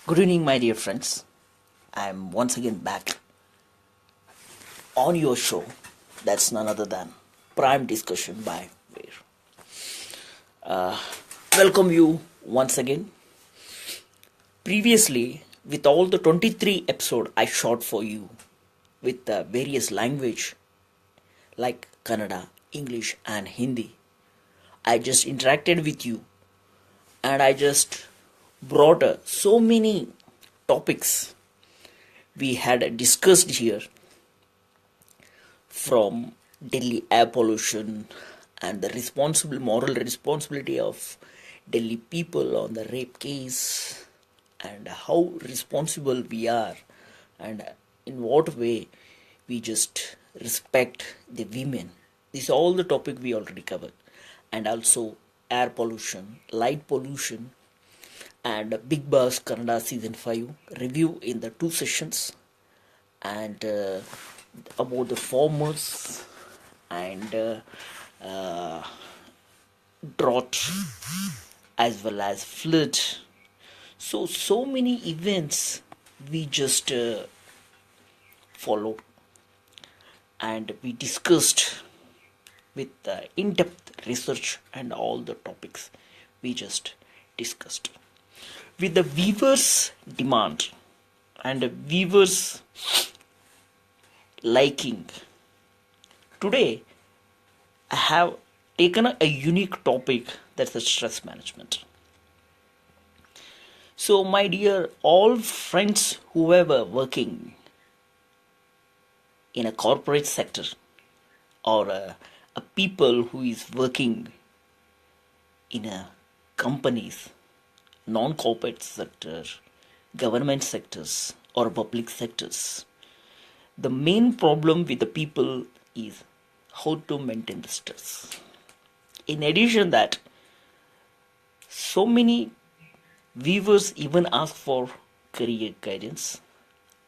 Good evening, my dear friends. I'm once again back on your show. That's none other than Prime Discussion by Veer. Welcome you once again. Previously, with all the 23 episode I shot for you with various language like Kannada, English and Hindi, I just interacted with you and I just brought so many topics we had discussed here, from Delhi air pollution and the moral responsibility of Delhi people on the rape case, and how responsible we are, and in what way we just respect the women. This is all the topic we already covered, and also air pollution, light pollution, and Big Boss Kannada season 5 review in the 2 sessions, and about the farmers and drought as well as flood. So many events we just follow, and we discussed with in-depth research and all the topics we just discussed. With the viewers' demand and the viewers' liking, today I have taken a unique topic, that's the stress management. So, my dear, all friends, whoever working in a corporate sector, or a people who is working in a companies, non-corporate sector, government sectors or public sectors, the main problem with the people is how to maintain the stress. In addition that, so many viewers even ask for career guidance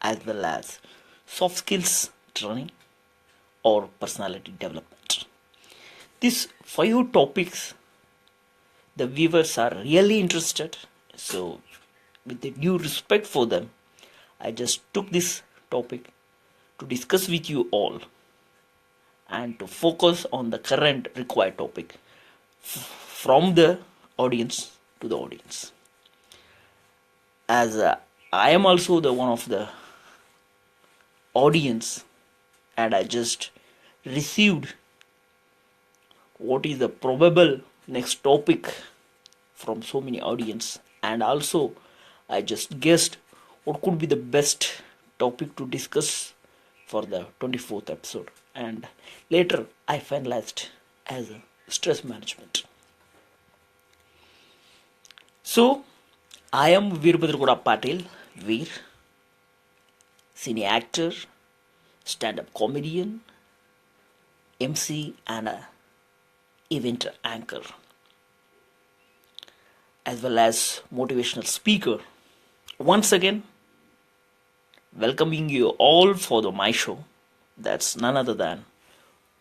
as well as soft skills training or personality development. These 5 topics the viewers are really interested. So, with the due respect for them, I just took this topic to discuss with you all and to focus on the current required topic from the audience to the audience. As I am also the one of the audience, and I just received what is the probable next topic from so many audience, and also I just guessed what could be the best topic to discuss for the 24th episode, and later I finalized as stress management. So I am Veerbhadragoda Patil, Veer, cine actor, stand-up comedian, MC and a event anchor, as well as motivational speaker. Once again, welcoming you all for my show. That's none other than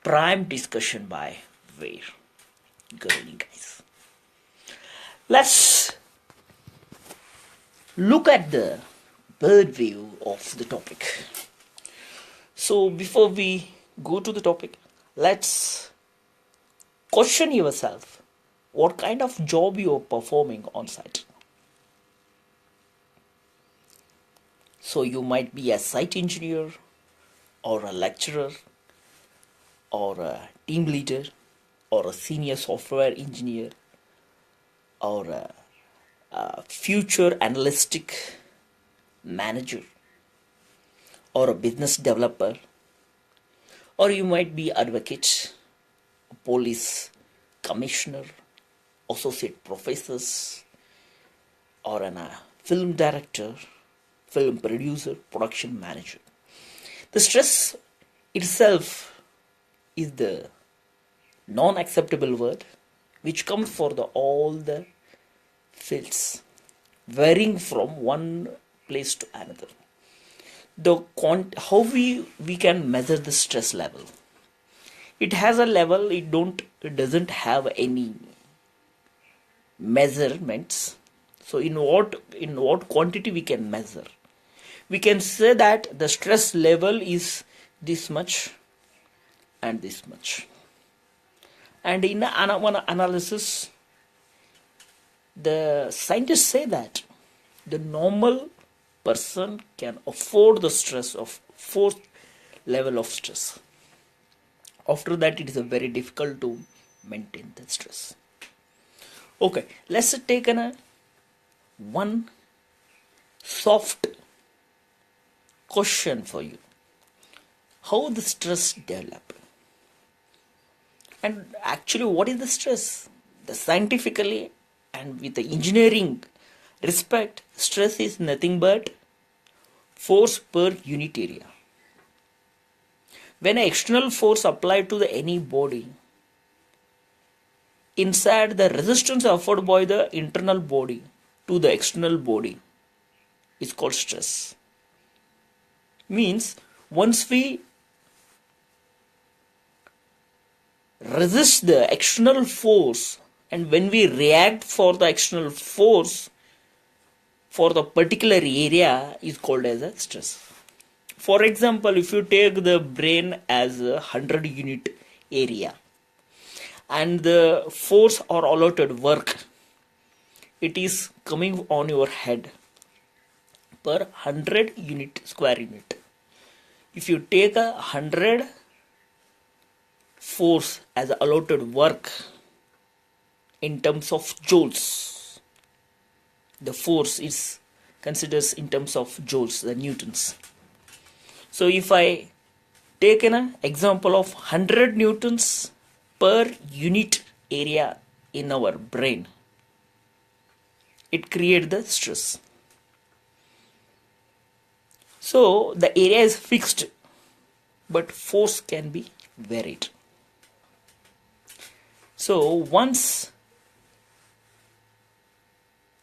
Prime Discussion by Veer. Good evening, guys. Let's look at the bird view of the topic. So before we go to the topic, let's question yourself what kind of job you are performing on site. So you might be a site engineer or a lecturer or a team leader or a senior software engineer or a future analytic manager or a business developer, or you might be advocate, police commissioner, associate professors, or a film director, film producer, production manager. The stress itself is the non-acceptable word which comes for all the fields, varying from one place to another. How we can measure the stress level? It has a level. It doesn't have any measurements. So in what quantity we can measure? We can say that the stress level is this much and this much. And in one analysis, the scientists say that the normal person can afford the stress of 4th level of stress. After that, it is very difficult to maintain the stress. Okay, let's take one soft question for you. How the stress develop? And actually, what is the stress? The scientifically and with the engineering respect, stress is nothing but force per unit area. When an external force applied to any body, inside the resistance offered by the internal body to the external body is called stress. Means once we resist the external force and when we react for the external force for the particular area is called as a stress. For example, if you take the brain as a 100 unit area and the force or allotted work, it is coming on your head per 100 square unit. If you take 100 force as allotted work in terms of joules, the force is considered in terms of joules, the newtons. So if I take an example of 100 newtons per unit area in our brain, it creates the stress. So the area is fixed, but force can be varied. So once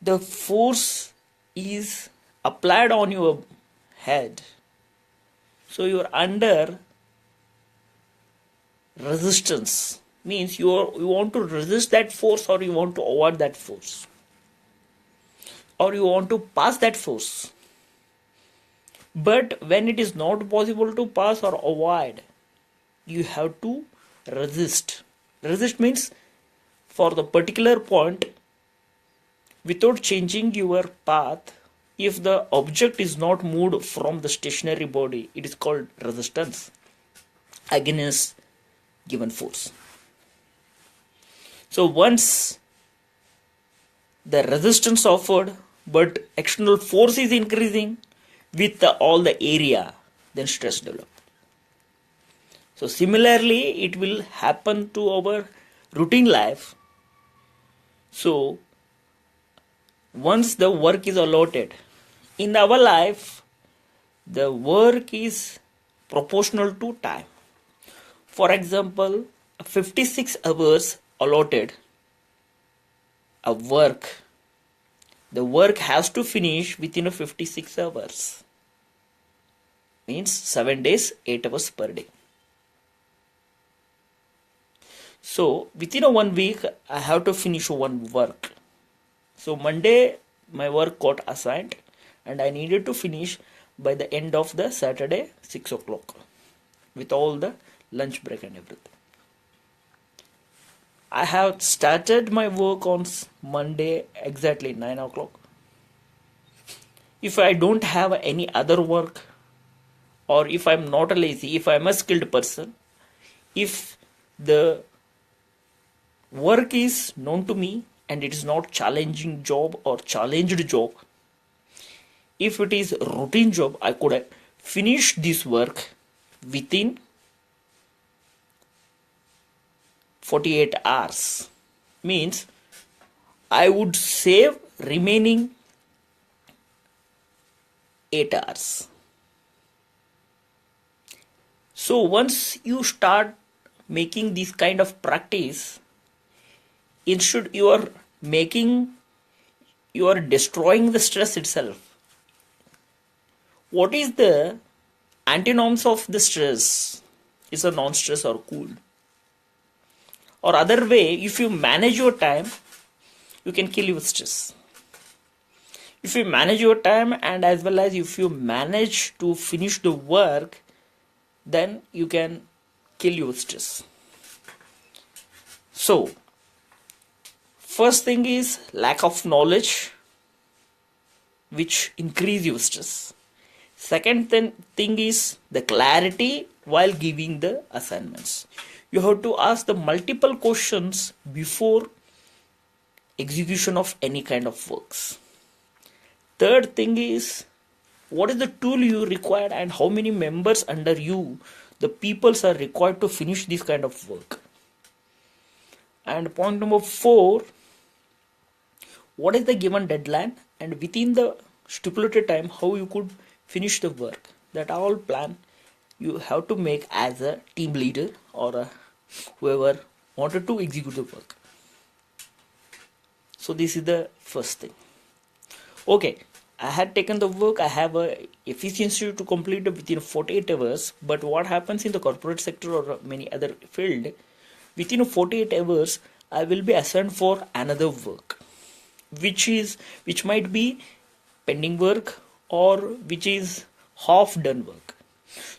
the force is applied on your head, so you are under resistance. Means you want to resist that force, or you want to avoid that force, or you want to pass that force. But when it is not possible to pass or avoid, you have to resist. Resist means for the particular point, without changing your path, if the object is not moved from the stationary body, it is called resistance against given force. So once the resistance offered but external force is increasing with all the area, then stress develops. So similarly, it will happen to our routine life. So once the work is allotted in our life, the work is proportional to time. For example, 56 hours allotted a work, the work has to finish within 56 hours. Means 7 days, 8 hours per day. So within 1 week, I have to finish one work. So Monday, my work got assigned and I needed to finish by the end of the Saturday, 6 o'clock, with all the lunch break and everything. I have started my work on Monday exactly 9 o'clock. If I don't have any other work, or if I'm not lazy, if I'm a skilled person, if the work is known to me and it is not challenging job or challenged job, if it is routine job, I could finish this work within 48 hours. Means I would save remaining 8 hours. So once you start making this kind of practice, instead you are destroying the stress itself. What is the antonyms of the stress? Is a non-stress or cool. Or other way, if you manage your time, you can kill your stress. If you manage your time, and as well as if you manage to finish the work, then you can kill your stress. So first thing is lack of knowledge, which increase your stress. Second thing is the clarity while giving the assignments. You have to ask the multiple questions before execution of any kind of works. Third thing is what is the tool you require and how many members under you, the peoples are required to finish this kind of work. And point number 4, what is the given deadline and within the stipulated time how you could finish the work. That all plan you have to make as a team leader or whoever wanted to execute the work. So this is the first thing. Okay, I had taken the work, I have a efficiency to complete it within 48 hours, but what happens in the corporate sector or many other field, within 48 hours I will be assigned for another work, which might be pending work or which is half done work.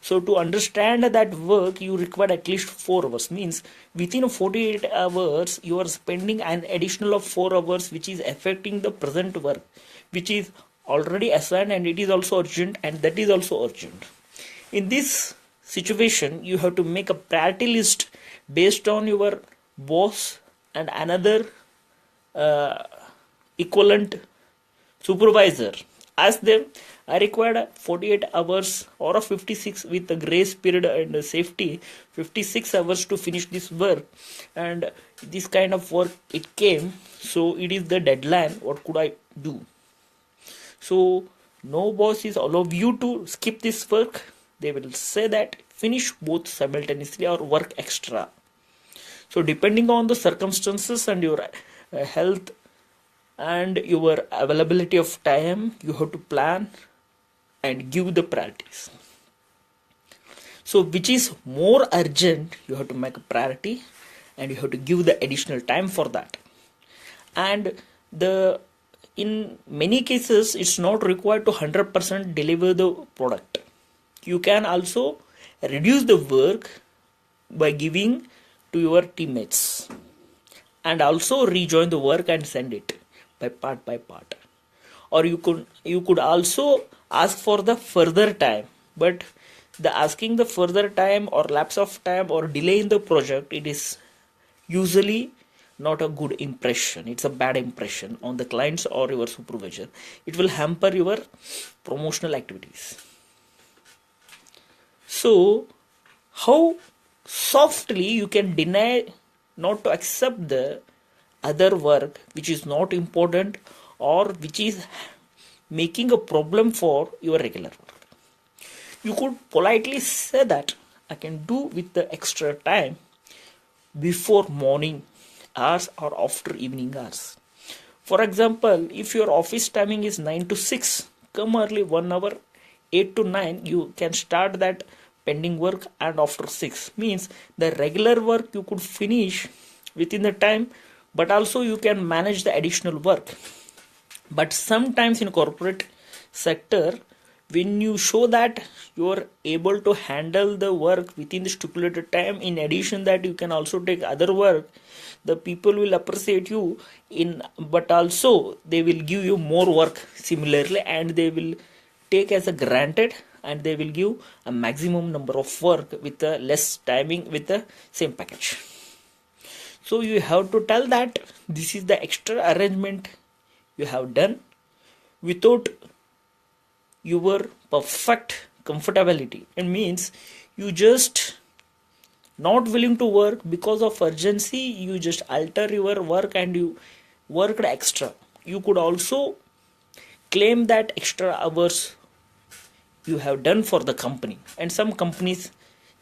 So to understand that work you require at least 4 hours, means within 48 hours you are spending an additional of 4 hours which is affecting the present work which is already assigned, and it is also urgent and that is also urgent. In this situation you have to make a priority list based on your boss and another equivalent supervisor. Ask them, I required 48 hours or a 56 with a grace period and safety 56 hours to finish this work, and this kind of work it came, so it is the deadline, what could I do? So no boss is allow you to skip this work. They will say that finish both simultaneously or work extra. So depending on the circumstances and your health and your availability of time, you have to plan and give the priorities. So which is more urgent, you have to make a priority and you have to give the additional time for that. And in many cases it's not required to 100% deliver the product. You can also reduce the work by giving to your teammates and also rejoin the work and send it by part. Or you could also ask for the further time, but the asking the further time or lapse of time or delay in the project, it is usually not a good impression. It's a bad impression on the clients or your supervisor. It will hamper your promotional activities. So how softly you can deny not to accept the other work which is not important or which is making a problem for your regular work. You could politely say that I can do with the extra time before morning hours or after evening hours. For example, if your office timing is 9 to 6, come early 1 hour, 8 to 9, you can start that pending work, and after 6 means the regular work you could finish within the time, but also you can manage the additional work. But sometimes in corporate sector, when you show that you are able to handle the work within the stipulated time, in addition that you can also take other work, the people will appreciate you but also they will give you more work similarly, and they will take as a granted and they will give a maximum number of work with a less timing with the same package. So you have to tell that this is the extra arrangement you have done without your perfect comfortability. It means you just not willing to work because of urgency, you just alter your work and you worked extra. You could also claim that extra hours you have done for the company, and some companies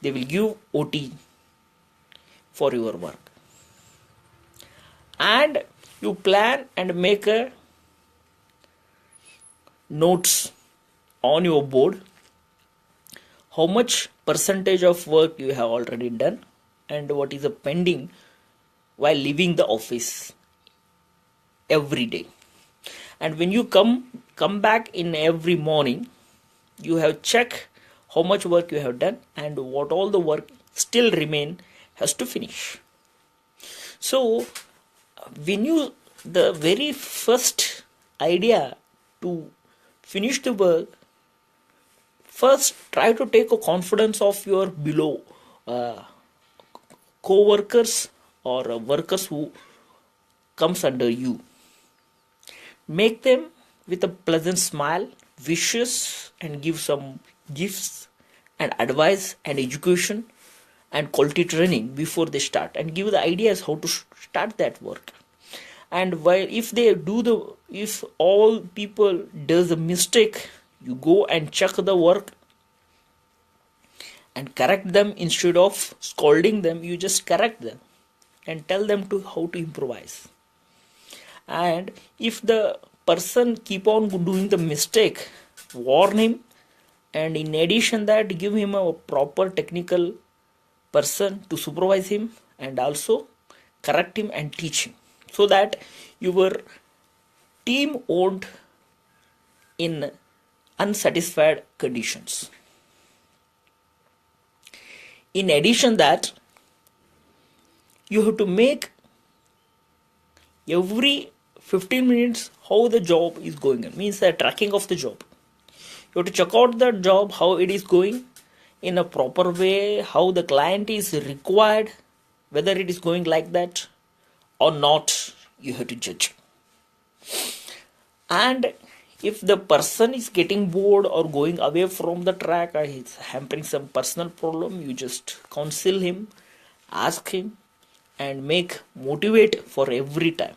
they will give OT for your work. And you plan and make a notes on your board how much percentage of work you have already done and what is the pending while leaving the office every day. And when you come back in every morning, you have check how much work you have done and what all the work still remain has to finish. So when you, the very first idea to finish the work, first try to take a confidence of your below co-workers or workers who comes under you. Make them with a pleasant smile, wishes, and give some gifts and advice and education and quality training before they start, and give the ideas how to start that work. And while if all people does a mistake, you go and check the work and correct them. Instead of scolding them, you just correct them and tell them to how to improvise. And if the person keep on doing the mistake, warn him, and in addition that, give him a proper technical person to supervise him and also correct him and teach him, so that your team won't in unsatisfied conditions. In addition that, you have to make every 15 minutes how the job is going on, means the tracking of the job. You have to check out the job, how it is going in a proper way, how the client is required, whether it is going like that or not, you have to judge. And if the person is getting bored or going away from the track, or he's hampering some personal problem, you just counsel him, ask him, and motivate for every time.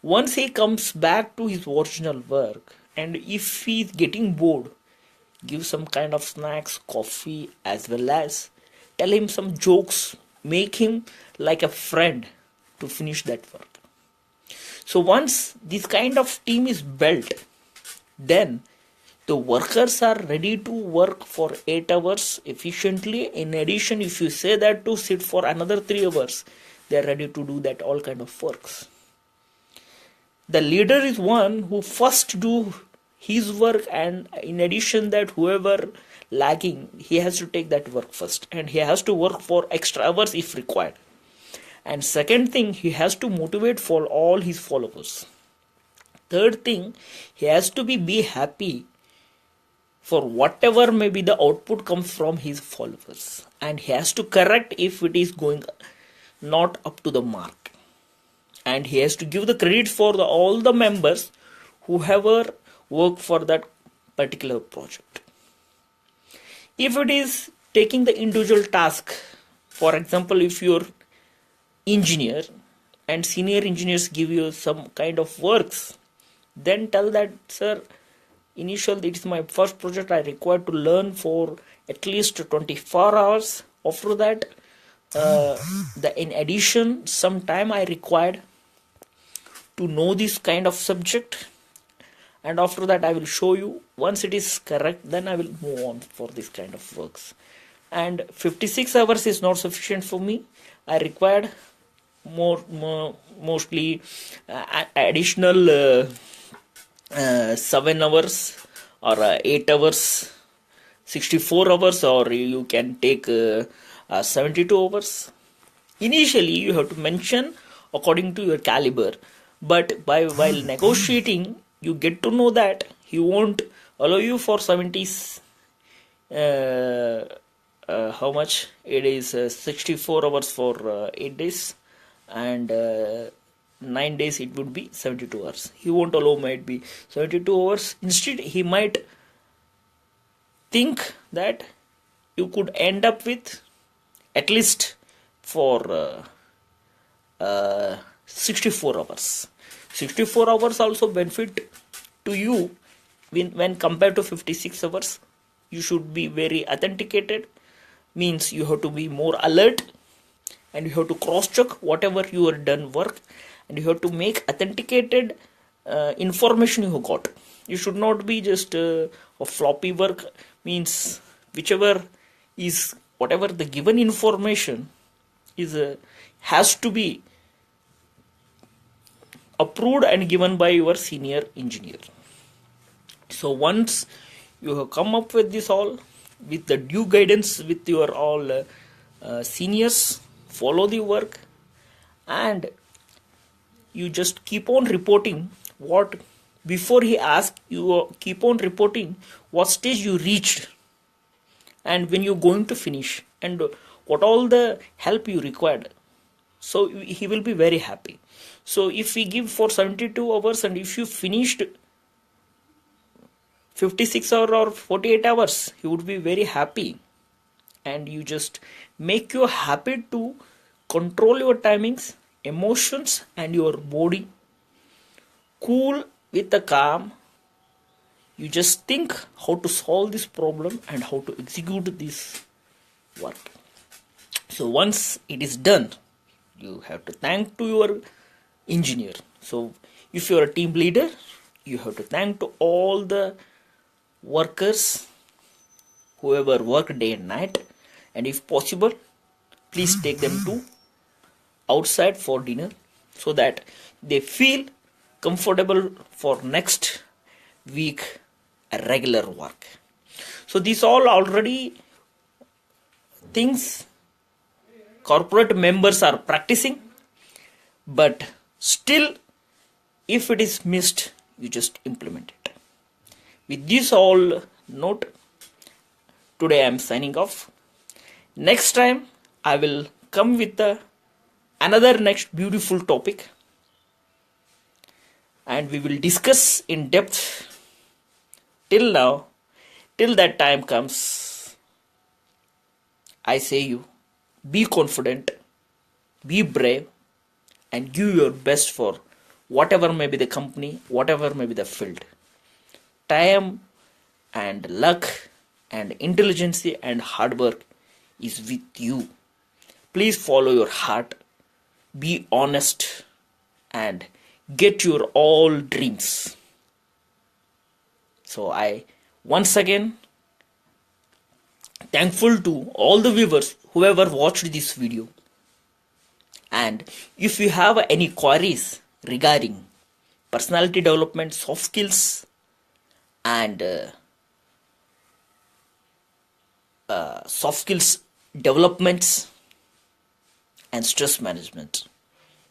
Once he comes back to his original work, and if he is getting bored, give some kind of snacks, coffee, as well as tell him some jokes, make him like a friend to finish that work. So once this kind of team is built, then the workers are ready to work for 8 hours efficiently. In addition, if you say that to sit for another 3 hours, they are ready to do that all kind of works. The leader is one who first do his work, and in addition that, whoever lagging, he has to take that work first, and he has to work for extra hours if required. And second thing, he has to motivate for all his followers. Third thing, he has to be happy for whatever may be the output comes from his followers, and he has to correct if it is going not up to the mark. And he has to give the credit for all the members who have worked for that particular project. If it is taking the individual task, for example, if you're engineer and senior engineers give you some kind of works, then tell that, sir, initially it is my first project, I require to learn for at least 24 hours. After that, in addition, some time I required to know this kind of subject, and after that I will show you. Once it is correct, then I will move on for this kind of works. And 56 hours is not sufficient for me. I required mostly additional 7 hours or 8 hours, 64 hours, or you can take 72 hours. Initially you have to mention according to your caliber, but while negotiating, you get to know that he won't allow you for 70s. How much it is? 64 hours for 8 days, and 9 days it would be 72 hours. He won't allow, might be 72 hours. Instead, he might think that you could end up with at least for 64 hours. 64 hours also benefit to you when compared to 56 hours. You should be very authenticated, means you have to be more alert, and you have to cross check whatever you are done work, and you have to make authenticated information you have got. You should not be just a floppy work, means whatever the given information is has to be approved and given by your senior engineer. So once you have come up with this all, with the due guidance with your all seniors, follow the work, and you just keep on reporting what, before he asks, you keep on reporting what stage you reached and when you're going to finish and what all the help you required. So he will be very happy. So if we give for 72 hours and if you finished 56 hours or 48 hours, he would be very happy. And you just make you happy to control your timings, emotions and your body. Cool with the calm. You just think how to solve this problem and how to execute this work. So once it is done, you have to thank to your engineer. So if you are a team leader, you have to thank to all the workers, whoever work day and night, and if possible, please take them to outside for dinner so that they feel comfortable for next week a regular work. So these all already things corporate members are practicing, but still if it is missed, you just implement it. With this all note, today I am signing off. Next time I will come with another next beautiful topic and we will discuss in depth. Till now, till that time comes, I say you, be confident, be brave, and give your best for whatever may be the company, whatever may be the field. Time and luck and intelligence and hard work is with you. Please follow your heart, be honest, and get your all dreams. So I once again thankful to all the viewers whoever watched this video. And if you have any queries regarding personality development, soft skills, and soft skills developments and stress management,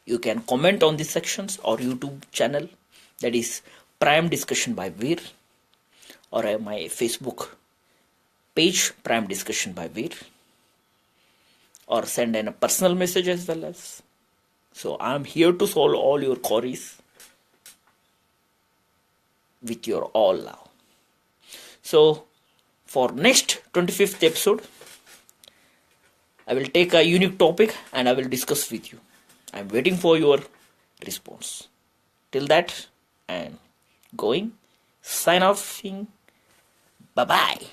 you can comment on these sections or YouTube channel, that is Prime Discussion by Veer, or my Facebook page Prime Discussion by Veer, or send in a personal message as well as. So I am here to solve all your queries with your all love. So for next 25th episode, I will take a unique topic and I will discuss with you. I am waiting for your response. Till that, I am going, sign off. Bye bye.